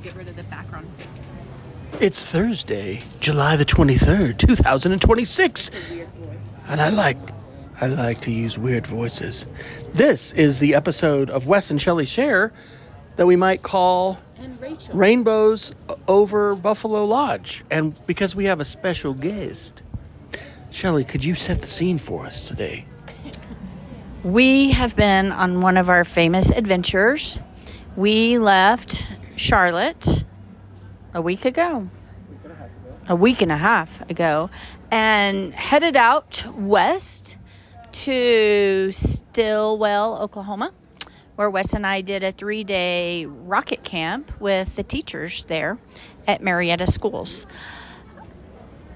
get rid of the background. It's Thursday, July the 23rd, 2026. And I like to use weird voices. This is the episode of Wes and Shelly Share that we might call Rainbows Over Buffalo Lodge. And because we have a special guest, Shelly, could you set the scene for us today? We have been on one of our famous adventures. We left Charlotte a week and a half ago, and headed out west to Stilwell, Oklahoma, where Wes and I did a 3-day rocket camp with the teachers there at Marietta schools.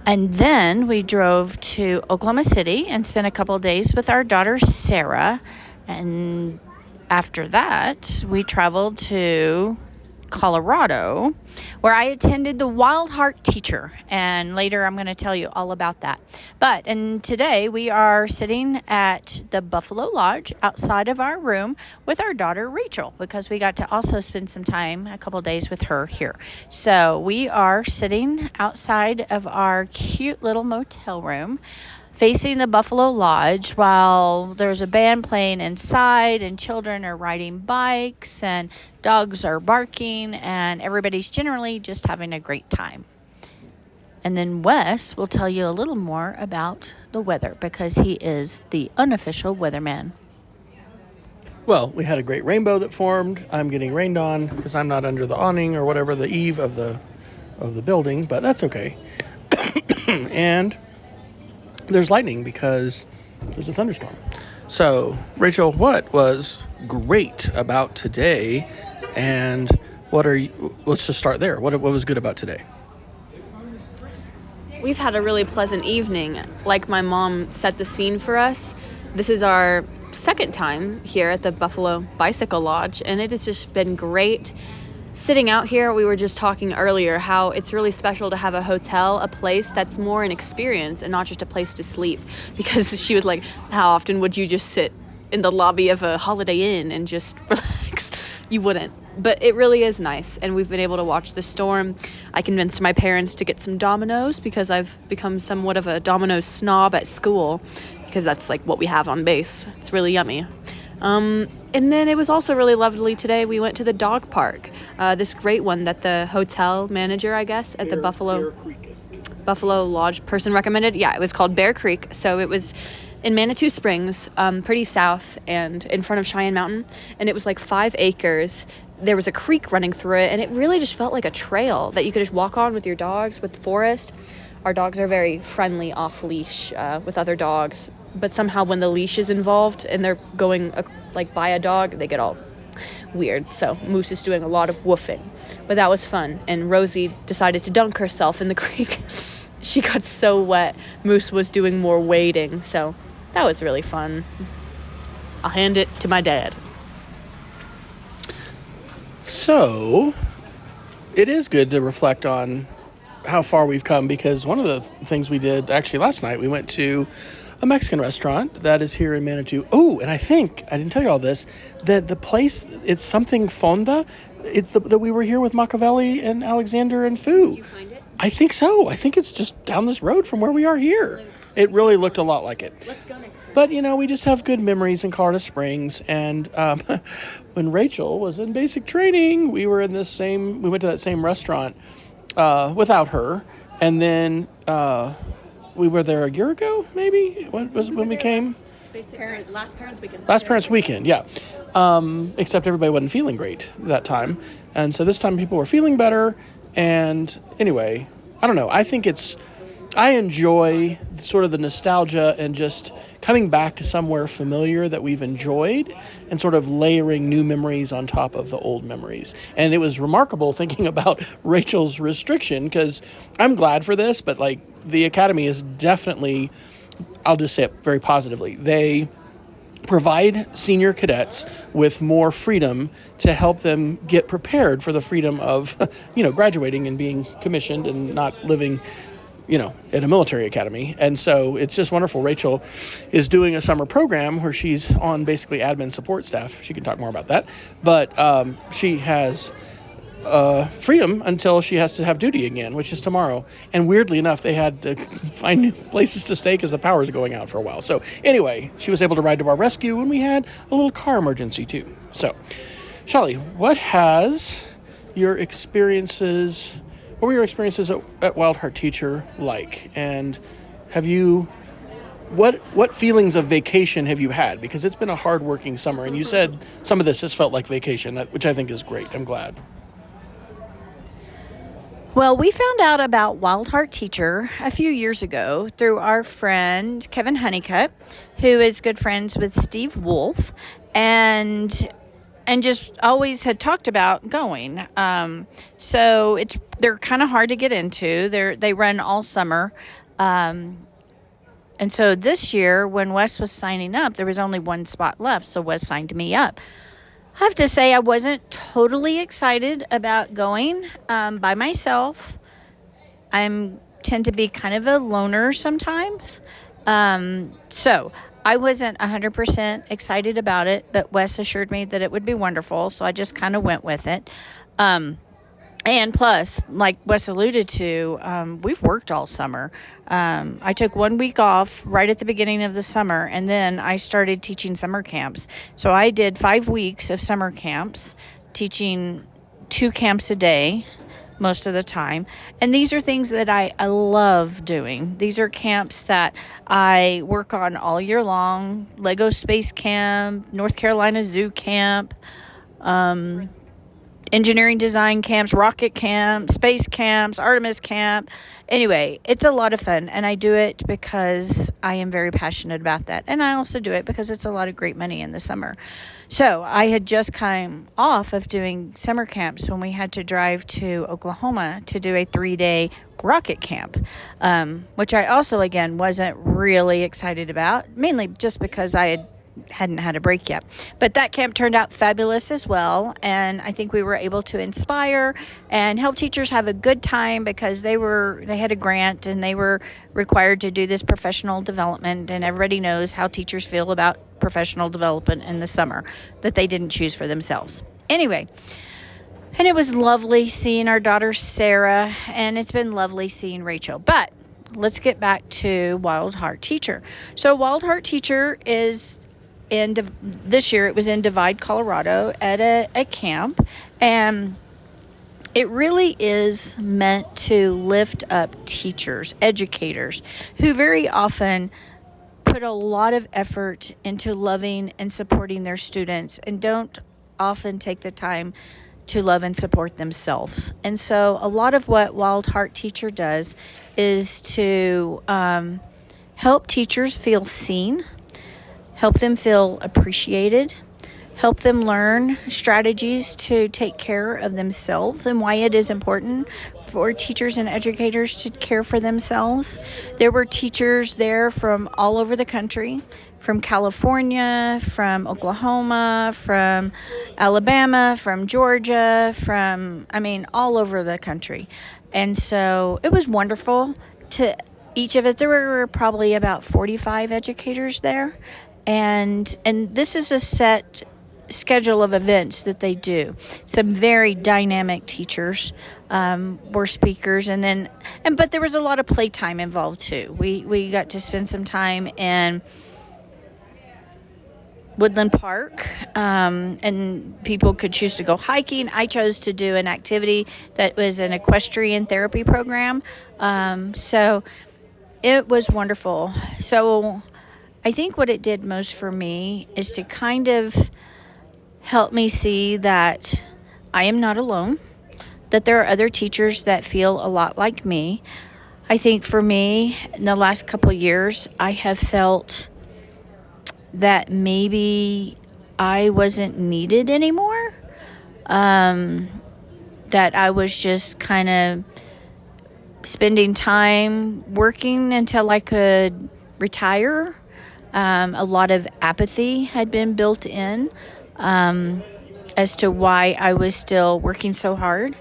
And then we drove to Oklahoma City and spent a couple of days with our daughter Sarah. And after that, we traveled to Colorado, where I attended the Wild Heart Teacher, and later I'm going to tell you all about that. And today we are sitting at the Buffalo Lodge outside of our room with our daughter Rachel, because we got to also spend some time, a couple days with her here. So we are sitting outside of our cute little motel room facing the Buffalo Lodge while there's a band playing inside and children are riding bikes and dogs are barking and everybody's generally just having a great time. And then Wes will tell you a little more about the weather because he is the unofficial weatherman. Well, we had a great rainbow that formed. I'm getting rained on because I'm not under the awning or whatever, the eave of the building, but that's okay. And there's lightning because there's a thunderstorm. So, Rachel, what was great about today, and let's just start there. What was good about today? We've had a really pleasant evening. Like my mom set the scene for us. This is our second time here at the Buffalo Bicycle Lodge, and it has just been great. Sitting out here, we were just talking earlier how it's really special to have a hotel, a place that's more an experience and not just a place to sleep. Because she was like, how often would you just sit in the lobby of a Holiday Inn and just relax? You wouldn't. But it really is nice, and we've been able to watch the storm. I convinced my parents to get some Dominoes because I've become somewhat of a Dominoes snob at school, because that's like what we have on base. It's really yummy. And then it was also really lovely today. We went to the dog park, this great one that the hotel manager, I guess, at the Buffalo Lodge person recommended. Yeah, it was called Bear Creek. So it was in Manitou Springs, pretty south and in front of Cheyenne Mountain. And it was like 5 acres. There was a creek running through it, and it really just felt like a trail that you could just walk on with your dogs, with the forest. Our dogs are very friendly off leash with other dogs. But somehow when the leash is involved and they're going by a dog, they get all weird. So Moose is doing a lot of woofing. But that was fun. And Rosie decided to dunk herself in the creek. She got so wet. Moose was doing more wading. So that was really fun. I'll hand it to my dad. So it is good to reflect on how far we've come, because one of the things we did actually last night, we went to a Mexican restaurant that is here in Manitou. Oh, and I think, I didn't tell you all this, that the place, it's something Fonda. It's that we were here with Machiavelli and Alexander and Fu. Did you find it? I think so. I think it's just down this road from where we are here. It really looked a lot like it. Let's go next time. But, we just have good memories in Colorado Springs. And when Rachel was in basic training, we went to that same restaurant without her. And then we were there a year ago, maybe, when we came? Last Parents' Weekend, yeah. Except everybody wasn't feeling great that time. And so this time people were feeling better. And anyway, I don't know. I enjoy sort of the nostalgia and just coming back to somewhere familiar that we've enjoyed and sort of layering new memories on top of the old memories. And it was remarkable thinking about Rachel's restriction, because I'm glad for this, but the Academy is definitely, I'll just say it very positively, they provide senior cadets with more freedom to help them get prepared for the freedom of, graduating and being commissioned and not living at a military academy. And so it's just wonderful. Rachel is doing a summer program where she's on basically admin support staff. She can talk more about that. But she has freedom until she has to have duty again, which is tomorrow. And weirdly enough, they had to find new places to stay because the power is going out for a while. So anyway, she was able to ride to our rescue, and we had a little car emergency too. So, Shelly, what were your experiences at Wild Heart Teacher like? And what feelings of vacation have you had? Because it's been a hard-working summer, and you said some of this has felt like vacation, which I think is great. I'm glad. Well, we found out about Wild Heart Teacher a few years ago through our friend Kevin Honeycutt, who is good friends with Steve Wolf, and just always had talked about going. So they're kind of hard to get into. They run all summer. And so this year, when Wes was signing up, there was only one spot left, so Wes signed me up. I have to say I wasn't totally excited about going by myself. I tend to be kind of a loner sometimes. So I wasn't 100% excited about it, but Wes assured me that it would be wonderful, so I just kind of went with it. And plus, like Wes alluded to, we've worked all summer. I took 1 week off right at the beginning of the summer, and then I started teaching summer camps. So I did 5 weeks of summer camps, teaching 2 camps a day most of the time. And these are things that I love doing. These are camps that I work on all year long. Lego Space Camp, North Carolina Zoo Camp, engineering design camps, rocket camp, space camps, Artemis camp. Anyway, it's a lot of fun, and I do it because I am very passionate about that. And I also do it because it's a lot of great money in the summer. So I had just come off of doing summer camps when we had to drive to Oklahoma to do a 3-day rocket camp, which I also, again, wasn't really excited about, mainly just because I hadn't had a break yet. But that camp turned out fabulous as well, and I think we were able to inspire and help teachers have a good time because they had a grant and they were required to do this professional development, and everybody knows how teachers feel about professional development in the summer that they didn't choose for themselves. Anyway, and it was lovely seeing our daughter Sarah, and it's been lovely seeing Rachel. But let's get back to Wild Heart Teacher. So Wild Heart Teacher is this year it was in Divide, Colorado at a camp, and it really is meant to lift up teachers, educators, who very often put a lot of effort into loving and supporting their students and don't often take the time to love and support themselves. And so a lot of what Wild Heart Teacher does is to help teachers feel seen, help them feel appreciated, help them learn strategies to take care of themselves and why it is important for teachers and educators to care for themselves. There were teachers there from all over the country, from California, from Oklahoma, from Alabama, from Georgia, all over the country. And so it was wonderful to each of it. There were probably about 45 educators there. And this is a set schedule of events that they do. Some very dynamic teachers were speakers, but there was a lot of playtime involved too. We got to spend some time in Woodland Park, and people could choose to go hiking. I chose to do an activity that was an equestrian therapy program. So it was wonderful. So I think what it did most for me is to kind of help me see that I am not alone, that there are other teachers that feel a lot like me. I think for me, in the last couple of years, I have felt that maybe I wasn't needed anymore, that I was just kind of spending time working until I could retire. A lot of apathy had been built in as to why I was still working so hard.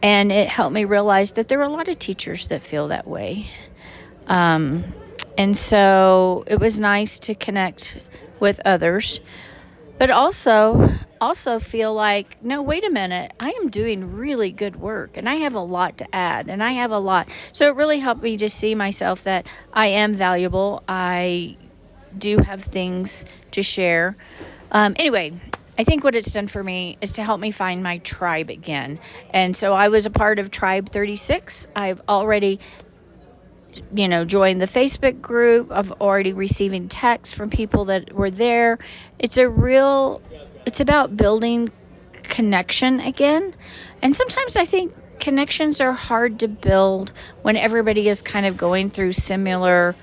And it helped me realize that there are a lot of teachers that feel that way. And so it was nice to connect with others. but also feel like, no, wait a minute, I am doing really good work and I have a lot to add and I have a lot. So it really helped me to see myself that I am valuable. I do have things to share. Anyway, I think what it's done for me is to help me find my tribe again. And so I was a part of Tribe 36. I've already joined the Facebook group. I've already receiving texts from people that were there. It's about building connection again. And sometimes I think connections are hard to build when everybody is kind of going through similar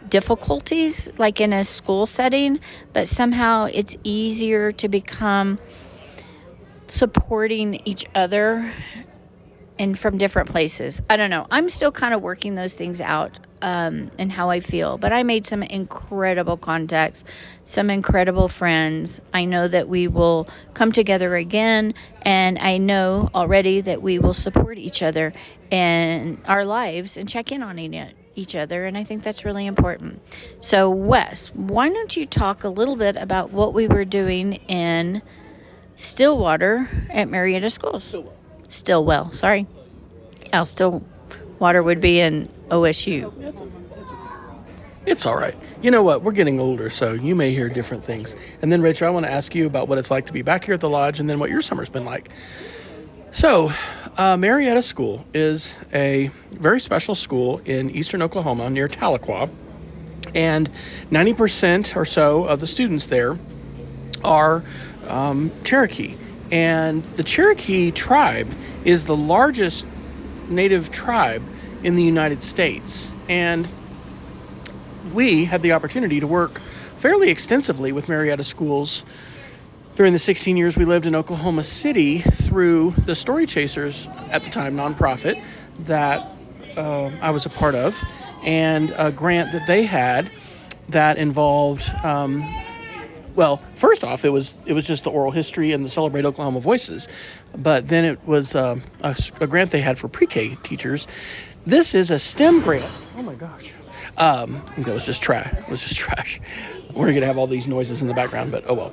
difficulties, like in a school setting, but somehow it's easier to become supporting each other and from different places. I don't know. I'm still kind of working those things out and how I feel. But I made some incredible contacts, some incredible friends. I know that we will come together again, and I know already that we will support each other in our lives and check in on each other, and I think that's really important. So, Wes, why don't you talk a little bit about what we were doing in Stillwater at Marietta Schools? Stilwell, sorry. Yeah, Stillwater would be in OSU. It's all right. You know what? We're getting older, so you may hear different things. And then, Rachel, I want to ask you about what it's like to be back here at the lodge and then what your summer's been like. So, Marietta School is a very special school in eastern Oklahoma near Tahlequah. And 90% or so of the students there are Cherokee. And the Cherokee tribe is the largest native tribe in the United States. And we had the opportunity to work fairly extensively with Marietta Schools during the 16 years we lived in Oklahoma City through the Story Chasers, at the time, nonprofit that I was a part of, and a grant that they had that involved well, first off, it was just the oral history and the Celebrate Oklahoma Voices, but then it was a grant they had for pre-K teachers. This is a STEM grant. Oh my gosh, I think that was just trash. It was just trash. We're gonna have all these noises in the background, but oh well.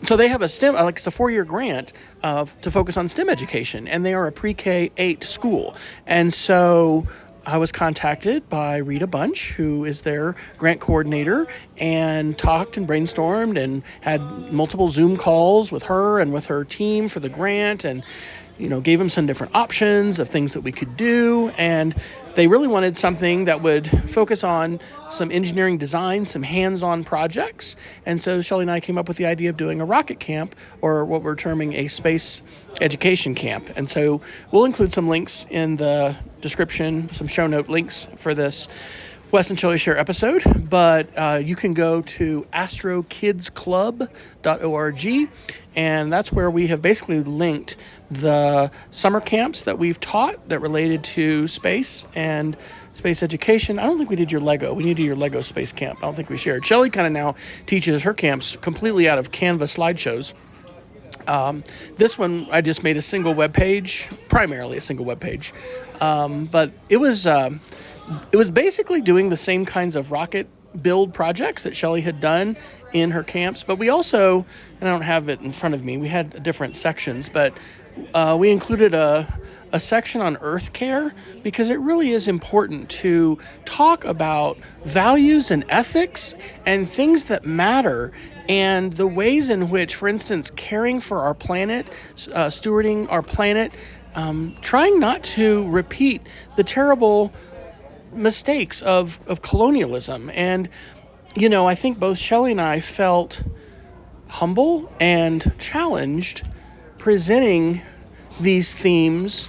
So they have a STEM, it's a 4-year grant to focus on STEM education, and they are a pre-K 8 school, and so I was contacted by Rita Bunch, who is their grant coordinator, and talked and brainstormed and had multiple Zoom calls with her and with her team for the grant, and gave them some different options of things that we could do. And they really wanted something that would focus on some engineering design, some hands-on projects. And so Shelly and I came up with the idea of doing a rocket camp, or what we're terming a space education camp. And so we'll include some links in the description, some show note links for this Wes and Shelly Share episode, but you can go to astrokidsclub.org, and that's where we have basically linked the summer camps that we've taught that related to space and space education. I don't think we did your Lego. We need to do your Lego space camp. I don't think we shared. Shelly kind of now teaches her camps completely out of Canva slideshows. This one, I just made a single web page, primarily a single web page, but it was basically doing the same kinds of rocket build projects that Shelly had done in her camps, but we also, and I don't have it in front of me, we had different sections, but we included a section on earth care, because it really is important to talk about values and ethics and things that matter, and the ways in which, for instance, caring for our planet, stewarding our planet, trying not to repeat the terrible mistakes of colonialism. And I think both Shelly and I felt humble and challenged presenting these themes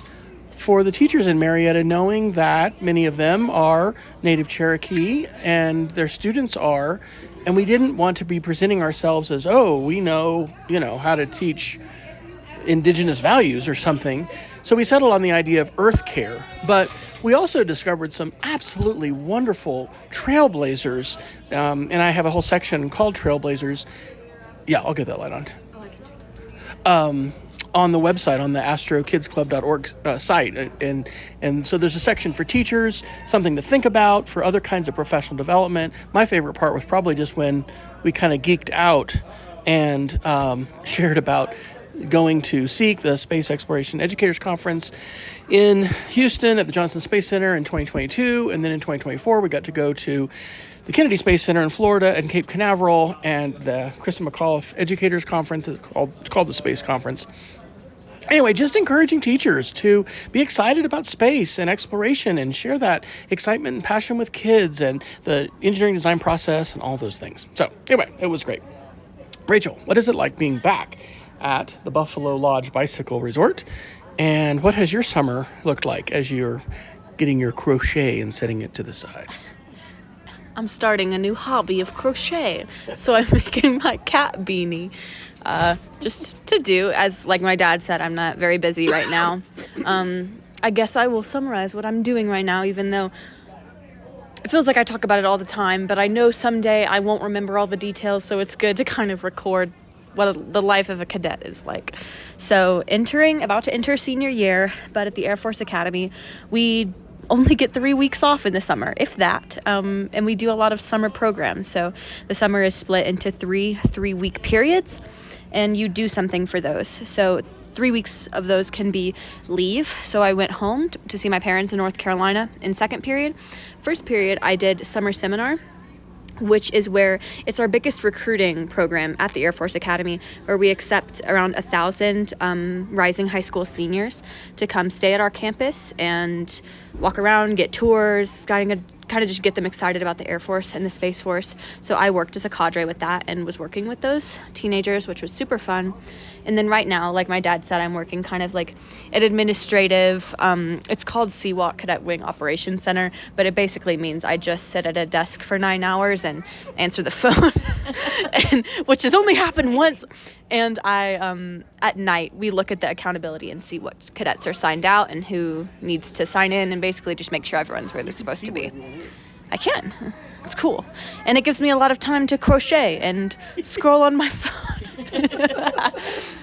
for the teachers in Marietta, knowing that many of them are Native Cherokee and their students are, and we didn't want to be presenting ourselves as, we know, how to teach indigenous values or something. So we settled on the idea of earth care, but we also discovered some absolutely wonderful trailblazers, and I have a whole section called Trailblazers. Yeah, I'll get that light on. On the website, on the astrokidsclub.org site. And so there's a section for teachers, something to think about for other kinds of professional development. My favorite part was probably just when we kind of geeked out and shared about going to SEEK, the Space Exploration Educators Conference in Houston at the Johnson Space Center in 2022. And then in 2024, we got to go to the Kennedy Space Center in Florida and Cape Canaveral, and the Kristen McAuliffe Educators Conference. It's called the Space Conference. Anyway, just encouraging teachers to be excited about space and exploration and share that excitement and passion with kids and the engineering design process and all those things. So anyway, it was great. Rachel, what is it like being back at the Buffalo Lodge Bicycle Resort? And what has your summer looked like as you're getting your crochet and setting it to the side? I'm starting a new hobby of crochet, so I'm making my cat beanie. Just to do, as like my dad said, I'm not very busy right now. I guess I will summarize what I'm doing right now, even though it feels like I talk about it all the time, but I know someday I won't remember all the details, so it's good to kind of record what the life of a cadet is like. So about to enter senior year, but at the Air Force Academy, we only get 3 weeks off in the summer, if that. And we do a lot of summer programs. So the summer is split into three-week periods, and you do something for those. So 3 weeks of those can be leave. So I went home to see my parents in North Carolina in second period. First period, I did summer seminar, which is where it's our biggest recruiting program at the Air Force Academy, where we accept around 1,000 rising high school seniors to come stay at our campus and walk around, get tours, kind of just get them excited about the Air Force and the Space Force. So I worked as a cadre with that and was working with those teenagers, which was super fun. And then right now, like my dad said, I'm working kind of like an administrative, it's called CWOC, Cadet Wing Operations Center, but it basically means I just sit at a desk for 9 hours and answer the phone, which has only happened once. And at night, we look at the accountability and see what cadets are signed out and who needs to sign in, and basically just make sure everyone's where they're supposed to be. I can. It's cool. And it gives me a lot of time to crochet and scroll on my phone.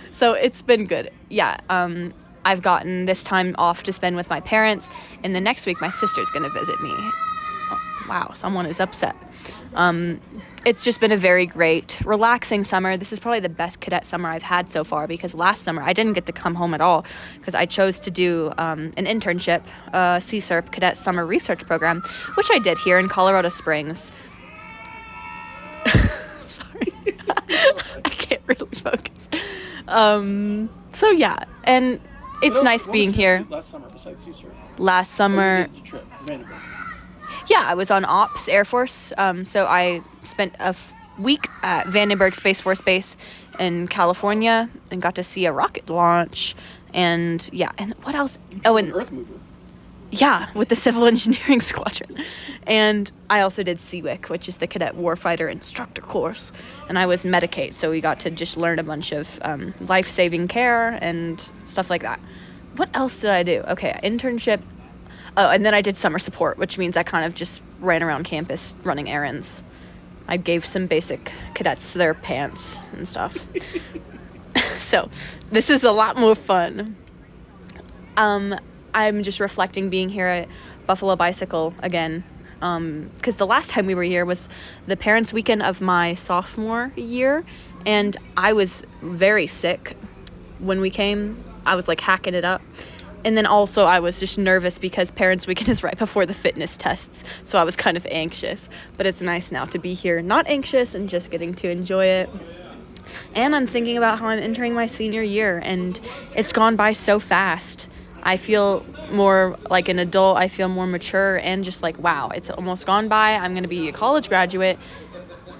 So it's been good. Yeah. I've gotten this time off to spend with my parents, and the next week my sister's going to visit me. Oh, wow, someone is upset. It's just been a very great, relaxing summer. This is probably the best cadet summer I've had so far, because last summer I didn't get to come home at all because I chose to do an internship, CSERP Cadet Summer Research Program, which I did here in Colorado Springs. Sorry. I can't really focus. So yeah, and it's nice being here. Last summer besides CSERP? Last summer... Trip, Vanderbilt. Yeah, I was on Ops Air Force, so I spent a week at Vandenberg Space Force Base in California and got to see a rocket launch, and yeah, and what else? Oh, and Earth Mover. Yeah, with the Civil Engineering Squadron. And I also did CWIC, which is the Cadet Warfighter Instructor course, and I was Medicate, so we got to just learn a bunch of life-saving care and stuff like that. What else did I do? Okay, internship. Oh, and then I did summer support, which means I kind of just ran around campus running errands. I gave some basic cadets their pants and stuff. So this is a lot more fun. I'm just reflecting being here at Buffalo Bicycle again, because the last time we were here was the parents' weekend of my sophomore year, and I was very sick when we came. I was like hacking it up. And then also I was just nervous because Parents' Weekend is right before the fitness tests, so I was kind of anxious. But it's nice now to be here, not anxious, and just getting to enjoy it. And I'm thinking about how I'm entering my senior year, and it's gone by so fast. I feel more like an adult. I feel more mature, and just like, wow, it's almost gone by. I'm going to be a college graduate,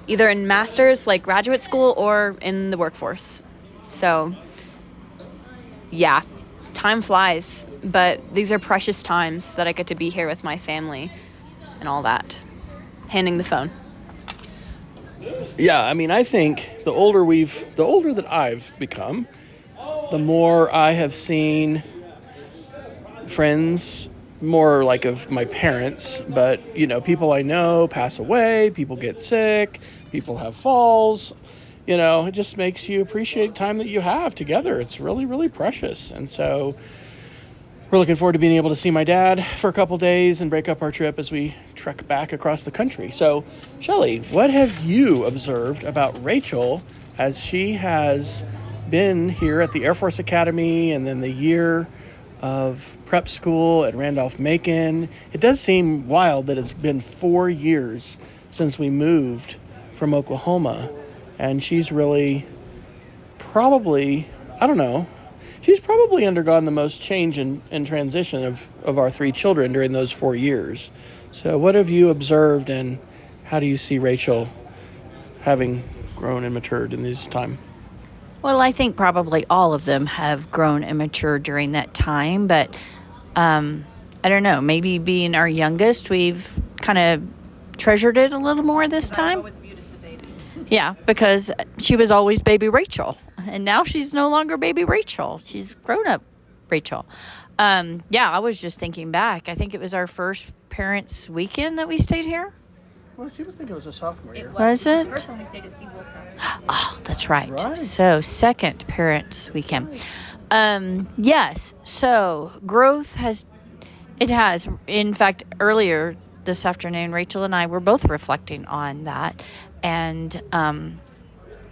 either in master's, like graduate school, or in the workforce. So, yeah. Time flies, but these are precious times that I get to be here with my family and all that. Handing the phone. Yeah, I mean, I think the older that I've become, the more I have seen friends, more like of my parents, but, people I know pass away, people get sick, people have falls. It just makes you appreciate time that you have together. It's really, really precious. And so we're looking forward to being able to see my dad for a couple days and break up our trip as we trek back across the country. So, Shelly, what have you observed about Rachel as she has been here at the Air Force Academy and then the year of prep school at Randolph-Macon. It does seem wild that it's been 4 years since we moved from Oklahoma, and she's really probably, I don't know, she's probably undergone the most change and transition of our 3 children during those 4 years. So what have you observed, and how do you see Rachel having grown and matured in this time? Well, I think probably all of them have grown and matured during that time, but I don't know, maybe being our youngest, we've kind of treasured it a little more this time. Always viewed as the baby. Yeah, because she was always baby Rachel, and now she's no longer baby Rachel. She's grown up Rachel. Yeah, I was just thinking back. I think it was our first parents' weekend that we stayed here. Well, she was thinking it was a sophomore year. Was it? The first one we stayed at Steve Wolf's house. Oh, that's right. Right. So, second parents' weekend. Yes. So, growth has. In fact, earlier this afternoon, Rachel and I were both reflecting on that, and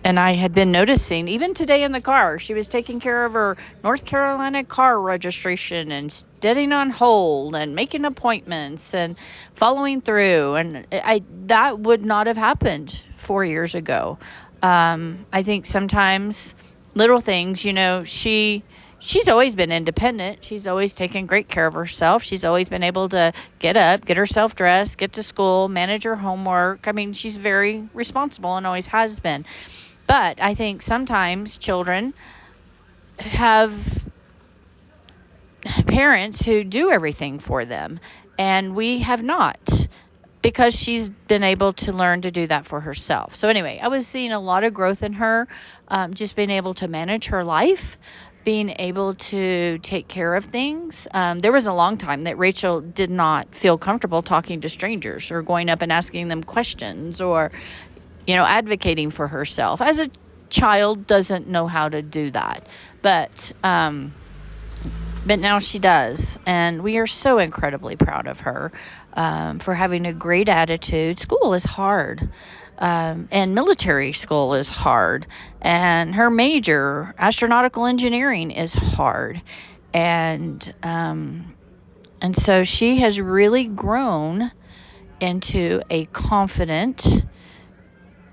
I had been noticing, even today in the car, she was taking care of her North Carolina car registration and standing on hold and making appointments and following through. And that would not have happened 4 years ago. I think sometimes little things, she's always been independent. She's always taken great care of herself. She's always been able to get up, get herself dressed, get to school, manage her homework. I mean, she's very responsible and always has been. But I think sometimes children have parents who do everything for them, and we have not, because she's been able to learn to do that for herself. So anyway, I was seeing a lot of growth in her, just being able to manage her life, being able to take care of things. There was a long time that Rachel did not feel comfortable talking to strangers or going up and asking them questions or advocating for herself. As a child, doesn't know how to do that, but now she does, and we are so incredibly proud of her for having a great attitude. School is hard, and military school is hard, and her major, astronautical engineering, is hard, and so she has really grown into a confident,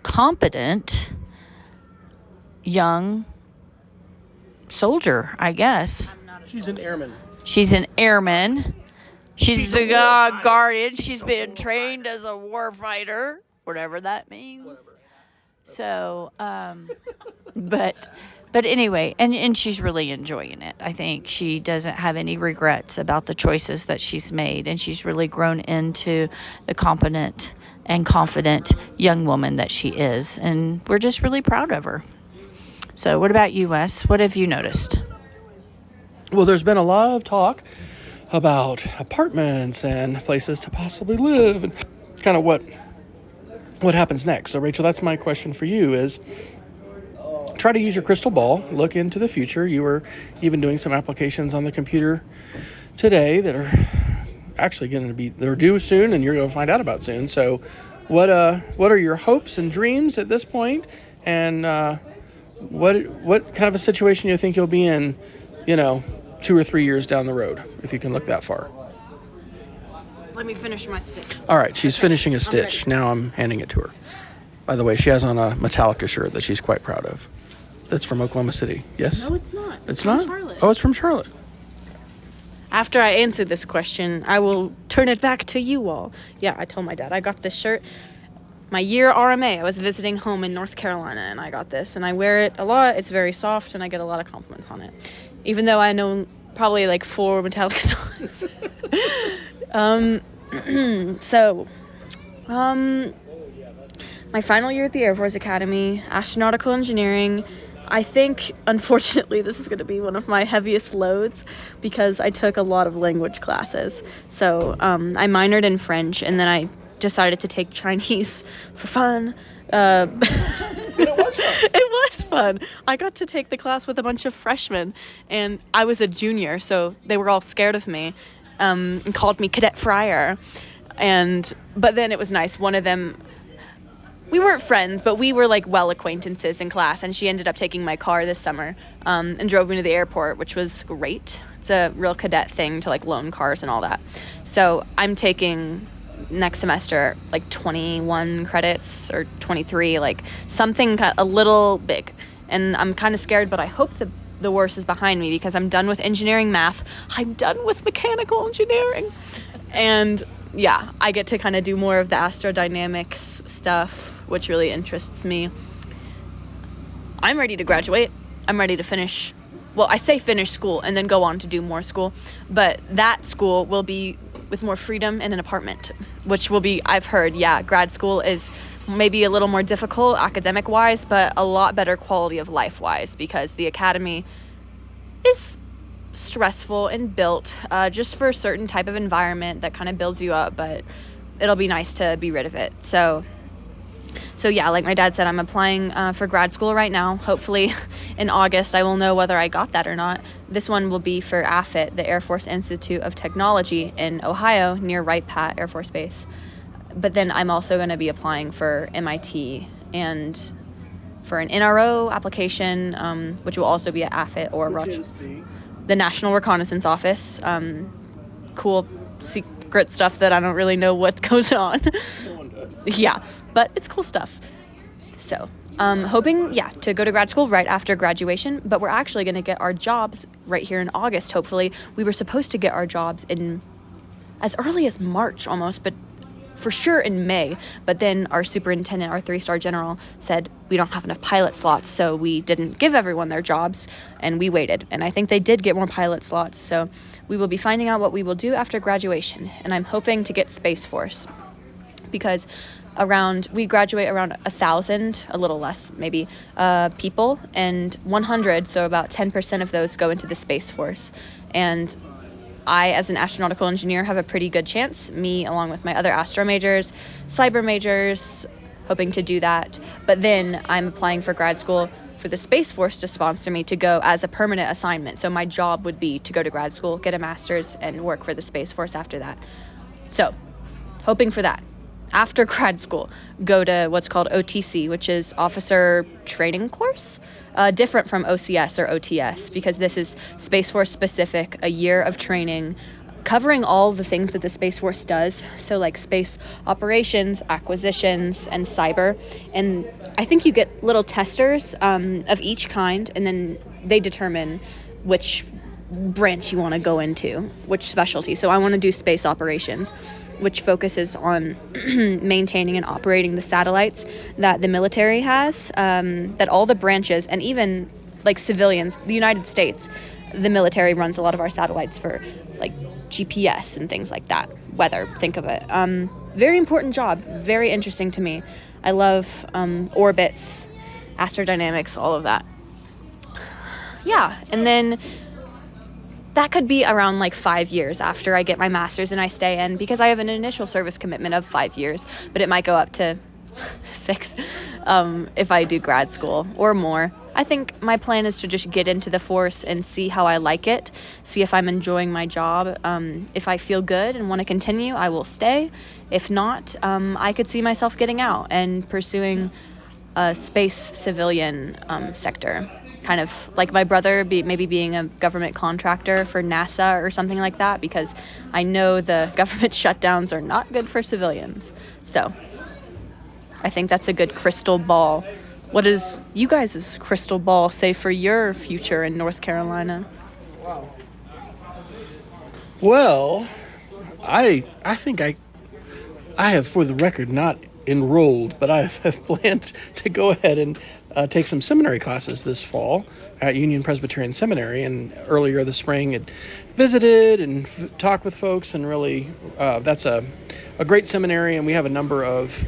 competent young soldier, I guess. She's an airman. She's an airman. She's a guardian. She's been trained as a war fighter, whatever that means. So, but anyway, and she's really enjoying it. I think she doesn't have any regrets about the choices that she's made, and she's really grown into the competent and confident young woman that she is, and we're just really proud of her. So what about you, Wes? What have you noticed? Well, there's been a lot of talk about apartments and places to possibly live and kind of what happens next. So Rachel, that's my question for you is try to use your crystal ball, look into the future. You were even doing some applications on the computer today that are actually they're due soon, and you're going to find out about soon. So what are your hopes and dreams at this point, and what kind of a situation you think you'll be in 2 or 3 years down the road, if you can look that far? Let me finish my stitch. All right, she's finishing a stitch. Now I'm handing it to her. By the way, she has on a Metallica shirt that she's quite proud of. That's from Oklahoma City. Yes? No, it's not. It's from not? Charlotte. Oh, it's from Charlotte. After I answer this question, I will turn it back to you all. Yeah, I told my dad I got this shirt. My year RMA, I was visiting home in North Carolina, and I got this, and I wear it a lot. It's very soft, and I get a lot of compliments on it, even though I know probably like 4 Metallica songs. My final year at the Air Force Academy, astronautical engineering. I think, unfortunately, this is going to be one of my heaviest loads because I took a lot of language classes. So I minored in French, and then I decided to take Chinese for fun. It was fun. It was fun. I got to take the class with a bunch of freshmen, and I was a junior, so they were all scared of me and called me Cadet Fryer. But then it was nice. One of them we weren't friends, but we were like well acquaintances in class, and she ended up taking my car this summer and drove me to the airport, which was great. It's a real cadet thing to like loan cars and all that. So I'm taking next semester like 21 credits or 23, like something a little big. And I'm kind of scared, but I hope the worst is behind me because I'm done with engineering math. I'm done with mechanical engineering. And yeah, I get to kind of do more of the astrodynamics stuff, which really interests me. I'm ready to graduate. I'm ready to finish. Well, I say finish school and then go on to do more school, but that school will be with more freedom in an apartment, which will be, I've heard, grad school is maybe a little more difficult academic-wise, but a lot better quality of life-wise because the academy is stressful and built just for a certain type of environment that kind of builds you up, but it'll be nice to be rid of it. So yeah, like my dad said, I'm applying for grad school right now. Hopefully in August I will know whether I got that or not. This one will be for AFIT, the Air Force Institute of Technology in Ohio near Wright-Patt Air Force Base. But then I'm also going to be applying for MIT and for an NRO application, which will also be at AFIT or the National Reconnaissance Office. Cool secret stuff that I don't really know what goes on. No one does. Yeah, but it's cool stuff. So hoping, to go to grad school right after graduation, but we're actually going to get our jobs right here in August, hopefully. We were supposed to get our jobs in as early as March almost, but for sure in May. But then our superintendent, our 3-star general, said we don't have enough pilot slots, so we didn't give everyone their jobs, and we waited. And I think they did get more pilot slots, so we will be finding out what we will do after graduation. And I'm hoping to get Space Force, because we graduate around 1,000, a little less maybe, people, and 100, so about 10% of those go into the Space Force. And I, as an astronautical engineer, have a pretty good chance, me along with my other astro majors, cyber majors, hoping to do that. But then I'm applying for grad school for the Space Force to sponsor me to go as a permanent assignment. So my job would be to go to grad school, get a master's, and work for the Space Force after that. So, hoping for that. After grad school, go to what's called OTC, which is Officer Training Course. Different from OCS or OTS, because this is Space Force specific, a year of training covering all the things that the Space Force does. So like space operations, acquisitions, and cyber. And I think you get little testers of each kind, and then they determine which branch you want to go into, which specialty. So I want to do space operations, which focuses on maintaining and operating the satellites that the military has, that all the branches, and even like civilians, the United States, the military runs a lot of our satellites for like GPS and things like that, weather, think of it. Very important job, very interesting to me. I love orbits, astrodynamics, all of that. Yeah, and then that could be around like 5 years after I get my master's and I stay in, because I have an initial service commitment of 5 years, but it might go up to 6 if I do grad school or more. I think my plan is to just get into the force and see how I like it, see if I'm enjoying my job. If I feel good and want to continue, I will stay. If not, I could see myself getting out and pursuing a space civilian sector. Kind of like my brother, maybe being a government contractor for NASA or something like that, because I know the government shutdowns are not good for civilians. So I think that's a good crystal ball. What does you guys' crystal ball say for your future in North Carolina? Wow. Well, I think I have, for the record, not enrolled, but I have planned to go ahead and take some seminary classes this fall at Union Presbyterian Seminary. And earlier this spring, had visited and talked with folks, and really, that's a great seminary, and we have a number of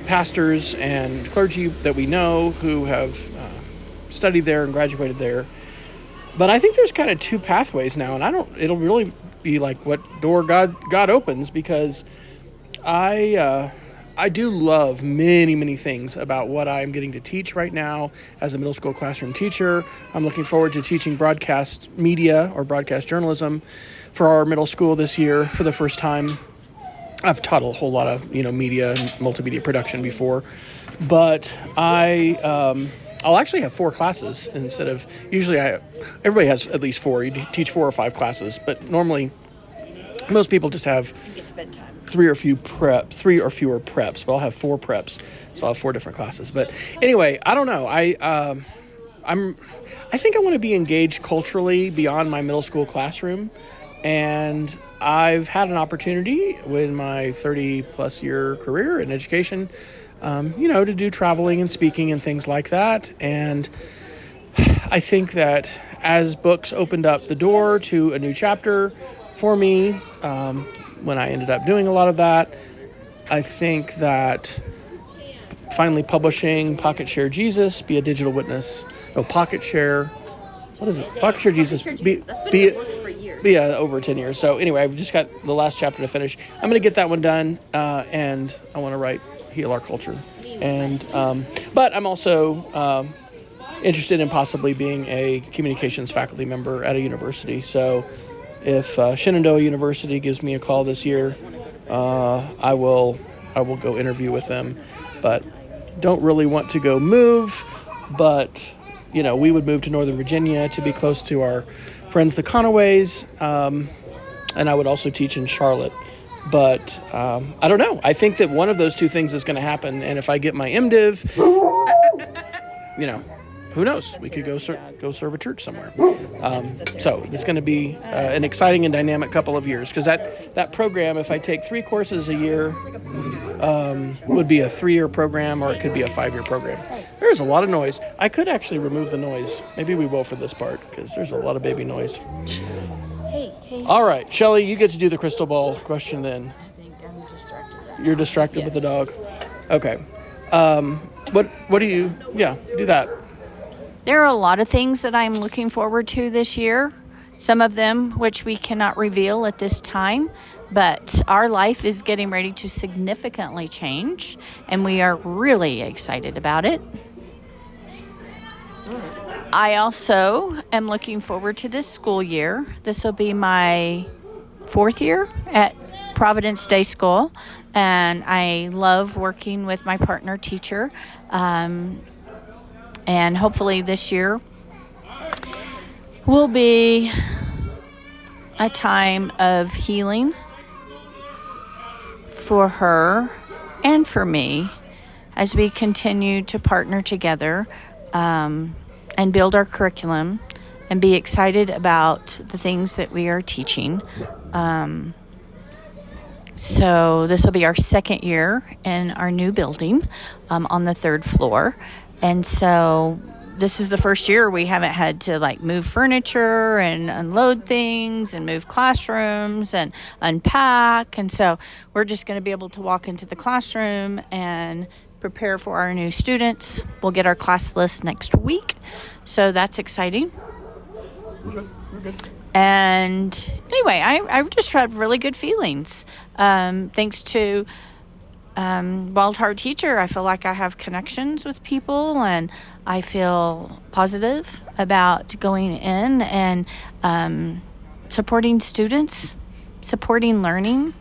pastors and clergy that we know who have studied there and graduated there. But I think there's kind of two pathways now, and it'll really be like what door God opens, because I do love many, many things about what I'm getting to teach right now as a middle school classroom teacher. I'm looking forward to teaching broadcast media or broadcast journalism for our middle school this year for the first time. I've taught a whole lot of, media and multimedia production before, but I'll actually have 4 classes instead of, usually everybody has at least 4. You teach 4 or 5 classes, but normally most people just have It's bedtime. 3 or fewer preps, but I'll have 4 preps, so I'll have 4 different classes. But anyway, I don't know. I think I want to be engaged culturally beyond my middle school classroom, and I've had an opportunity in my 30-plus year career in education, to do traveling and speaking and things like that. And I think that as books opened up the door to a new chapter for me, when I ended up doing a lot of that, I think that finally publishing Pocket Share Jesus, Be a Digital Witness, Pocket Share, what is it? Pocket Share Jesus, That's been in the works for years. Yeah, over 10 years. So anyway, I've just got the last chapter to finish. I'm going to get that one done, and I want to write Heal Our Culture. And but I'm also interested in possibly being a communications faculty member at a university. So if Shenandoah University gives me a call this year, I will go interview with them. But don't really want to go move, but we would move to Northern Virginia to be close to our friends, the Conaways, and I would also teach in Charlotte. But I don't know. I think that one of those 2 things is going to happen, and if I get my MDiv, who knows? We could go serve a church somewhere. So it's going to be an exciting and dynamic couple of years, because that program, if I take 3 courses a year, would be a 3-year program, or it could be a 5-year program. There's a lot of noise. I could actually remove the noise. Maybe we will for this part, because there's a lot of baby noise. Hey. All right, Shelly, you get to do the crystal ball question then. I think I'm distracted. You're distracted with the dog. Okay. What do you? Yeah, do that. There are a lot of things that I'm looking forward to this year. Some of them which we cannot reveal at this time, but our life is getting ready to significantly change, and we are really excited about it. I also am looking forward to this school year. This will be my 4th year at Providence Day School, and I love working with my partner teacher. And hopefully this year will be a time of healing for her and for me as we continue to partner together and build our curriculum and be excited about the things that we are teaching. So this will be our 2nd year in our new building on the 3rd floor. And so this is the first year we haven't had to move furniture and unload things and move classrooms and unpack. And so we're just going to be able to walk into the classroom and prepare for our new students. We'll get our class list next week. So that's exciting. And anyway, I just had really good feelings. Thanks to Wild Heart Teacher, I feel like I have connections with people, and I feel positive about going in and supporting students, supporting learning,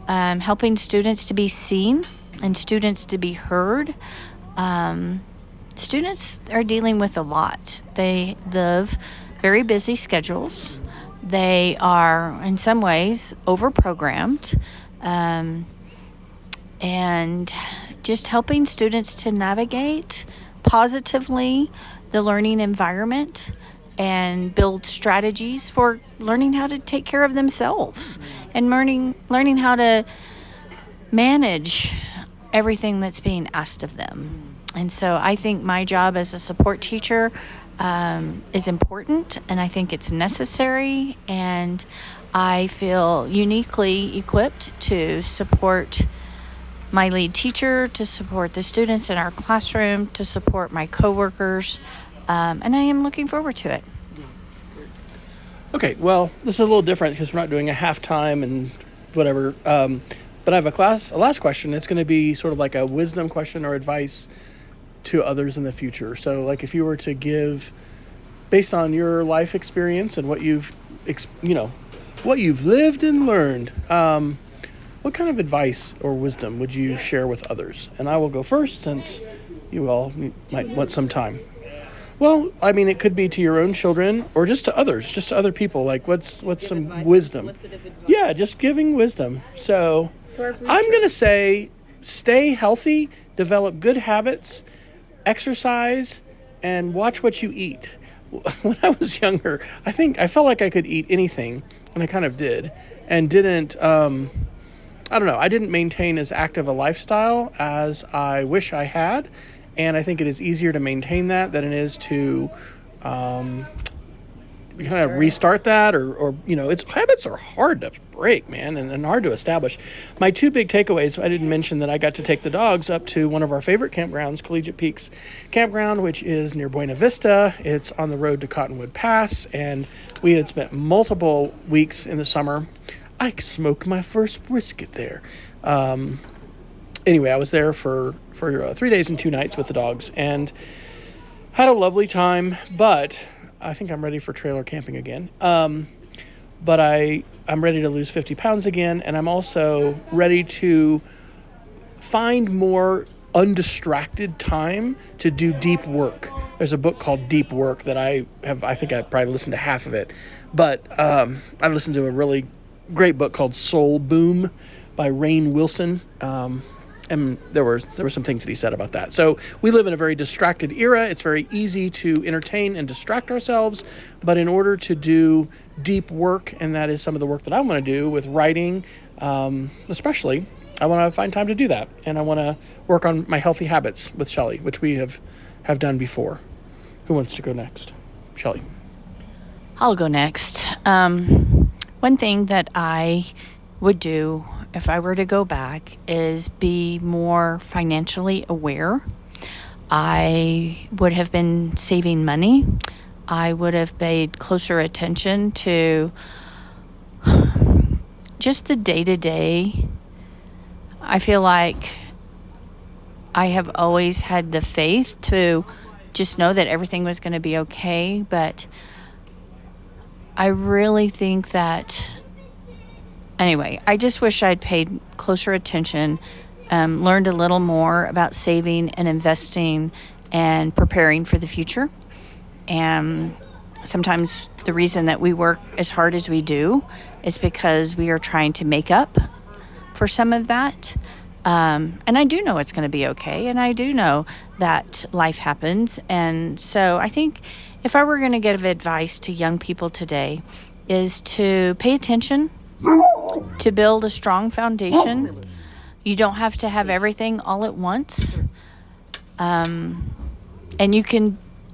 helping students to be seen and students to be heard. Students are dealing with a lot. They live very busy schedules. They are, in some ways, overprogrammed. And just helping students to navigate positively the learning environment and build strategies for learning how to take care of themselves and learning how to manage everything that's being asked of them. And so I think my job as a support teacher is important, and I think it's necessary, and I feel uniquely equipped to support my lead teacher, to support the students in our classroom, to support my coworkers, and I am looking forward to it. Okay, well, this is a little different because we're not doing a halftime and whatever, but I have a last question. It's going to be sort of like a wisdom question or advice to others in the future. So, if you were to give, based on your life experience and what you've lived and learned, what kind of advice or wisdom would you share with others? And I will go first since you all might want some time. Well, I mean, it could be to your own children or just to others, just to other people. Like, what's some wisdom? Yeah, just giving wisdom. So I'm going to say stay healthy, develop good habits, exercise, and watch what you eat. When I was younger, I felt like I could eat anything, and I kind of did, and didn't, I don't know, I didn't maintain as active a lifestyle as I wish I had. And I think it is easier to maintain that than it is to kind of restart that or habits are hard to break, man, and hard to establish. My two big takeaways, I didn't mention that I got to take the dogs up to one of our favorite campgrounds, Collegiate Peaks Campground, which is near Buena Vista. It's on the road to Cottonwood Pass, and we had spent multiple weeks in the summer. I smoked my first brisket there. Anyway, I was there for 3 days and 2 nights with the dogs and had a lovely time, but I think I'm ready for trailer camping again. But I'm ready to lose 50 pounds again, and I'm also ready to find more undistracted time to do deep work. There's a book called Deep Work that I think I probably listened to half of it, but I've listened to a really great book called Soul Boom by Rainn Wilson. And there were some things that he said about that. So we live in a very distracted era. It's very easy to entertain and distract ourselves. But in order to do deep work, and that is some of the work that I want to do with writing, especially, I want to find time to do that. And I want to work on my healthy habits with Shelly, which we have done before. Who wants to go next? Shelly. I'll go next. One thing that I would do if I were to go back is be more financially aware. I would have been saving money. I would have paid closer attention to just the day-to-day. I feel like I have always had the faith to just know that everything was going to be okay, but I really think that anyway, I just wish I'd paid closer attention, learned a little more about saving and investing and preparing for the future. And sometimes the reason that we work as hard as we do is because we are trying to make up for some of that. And I do know it's going to be okay. And I do know that life happens. And so I think if I were going to give advice to young people today is to pay attention, to build a strong foundation. You don't have to have everything all at once. And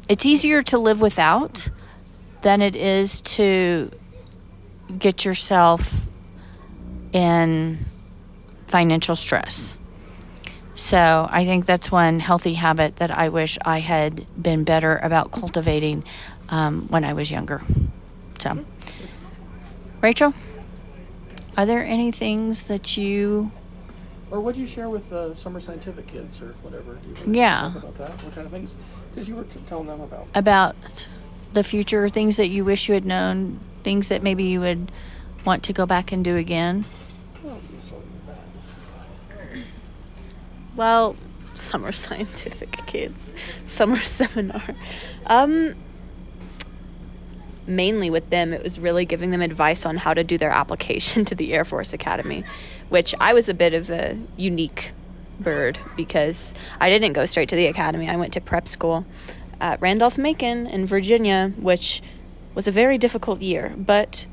it's easier to live without than it is to get yourself in financial stress. So I think that's one healthy habit that I wish I had been better about cultivating when I was younger. So, Rachel? Are there any things that you... Or what did you share with the Summer Scientific kids or whatever? Do you want Yeah. to talk about that? What kind of things? Because you were telling them about... About the future, things that you wish you had known, things that maybe you would want to go back and do again. Well, Summer Scientific kids. Summer seminar. Mainly with them, it was really giving them advice on how to do their application to the Air Force Academy, which I was a bit of a unique bird because I didn't go straight to the academy. I went to prep school at Randolph-Macon in Virginia, which was a very difficult year, but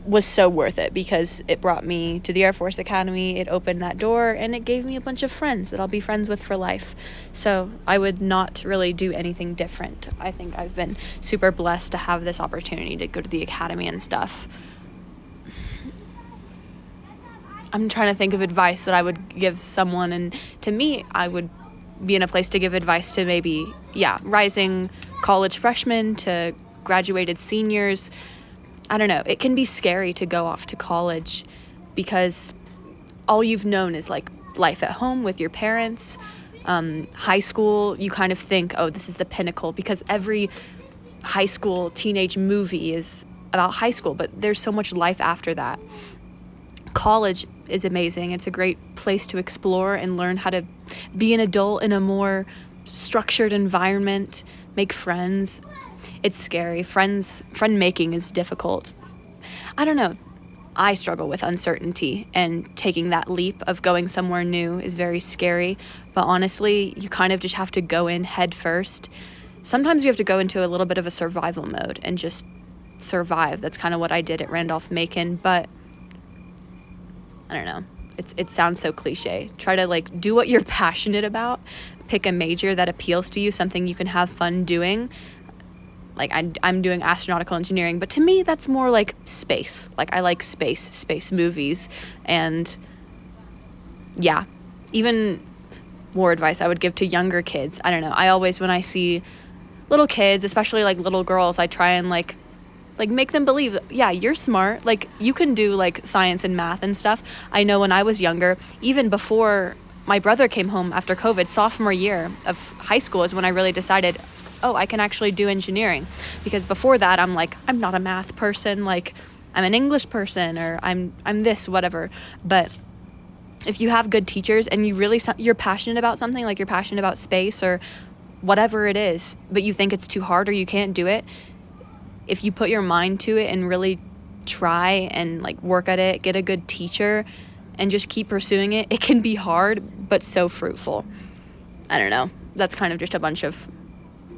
was so worth it because it brought me to the Air Force Academy. It opened that door and it gave me a bunch of friends that I'll be friends with for life. So I would not really do anything different. I think I've been super blessed to have this opportunity to go to the academy and stuff. I'm trying to think of advice that I would give someone, and to me, I would be in a place to give advice to maybe, rising college freshmen to graduated seniors. I don't know. It can be scary to go off to college because all you've known is like life at home with your parents. High school, you kind of think, oh, this is the pinnacle because every high school teenage movie is about high school, but there's so much life after that. college is amazing. It's a great place to explore and learn how to be an adult in a more structured environment, make friends. It's scary. Friend making is difficult. I don't know. I struggle with uncertainty, and taking that leap of going somewhere new is very scary. But honestly, you kind of just have to go in head first. Sometimes you have to go into a little bit of a survival mode and just survive. That's kind of what I did at Randolph-Macon, but I don't know. It sounds so cliche. Try to like do what you're passionate about. Pick a major that appeals to you, something you can have fun doing. Like I'm doing astronautical engineering, but to me that's more like space. Like I like space movies, and yeah, even more advice I would give to younger kids. I don't know. I always, when I see little kids, especially like little girls, I try and like make them believe that, yeah, you're smart. Like you can do like science and math and stuff. I know when I was younger, even before my brother came home after COVID, sophomore year of high school is when I really decided, oh, I can actually do engineering. Because before that, I'm like, I'm not a math person. Like I'm an English person, or I'm this, whatever. But if you have good teachers and you're passionate about something, like you're passionate about space or whatever it is, but you think it's too hard or you can't do it, if you put your mind to it and really try and like work at it, get a good teacher and just keep pursuing it, it can be hard, but so fruitful. I don't know. That's kind of just a bunch of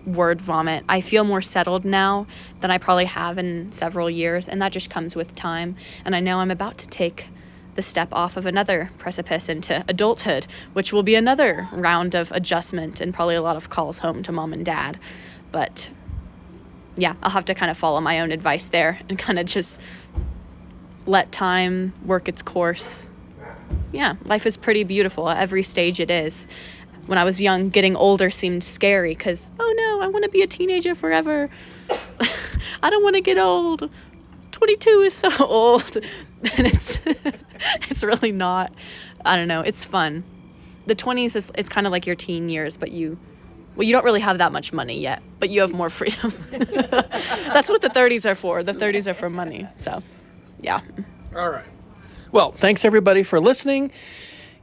word vomit. I feel more settled now than I probably have in several years, and that just comes with time. And I know I'm about to take the step off of another precipice into adulthood, which will be another round of adjustment and probably a lot of calls home to mom and dad. But yeah, I'll have to kind of follow my own advice there and kind of just let time work its course. Yeah, life is pretty beautiful at every stage it is. When I was young, getting older seemed scary because, oh no, I want to be a teenager forever. I don't want to get old. 22 is so old. And it's really not. I don't know. It's fun. The 20s it's kind of like your teen years, but you don't really have that much money yet, but you have more freedom. That's what the 30s are for. The 30s are for money. So, yeah. All right. Well, thanks everybody for listening.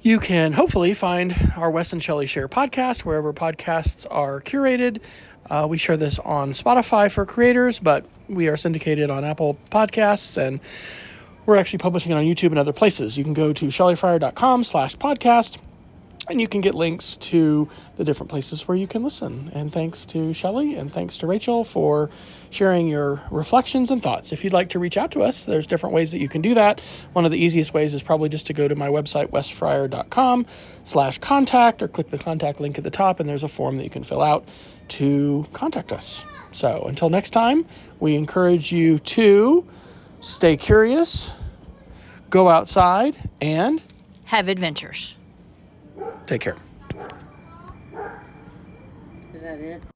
You can hopefully find our Wes and Shelly Share podcast wherever podcasts are curated. We share this on Spotify for creators, but we are syndicated on Apple Podcasts, and we're actually publishing it on YouTube and other places. You can go to shellyfryer.com/podcast, and you can get links to the different places where you can listen. And thanks to Shelly and thanks to Rachel for sharing your reflections and thoughts. If you'd like to reach out to us, there's different ways that you can do that. One of the easiest ways is probably just to go to my website, wesfryer.com/contact, or click the contact link at the top, and there's a form that you can fill out to contact us. So until next time, we encourage you to stay curious, go outside, and have adventures. Take care. Is that it?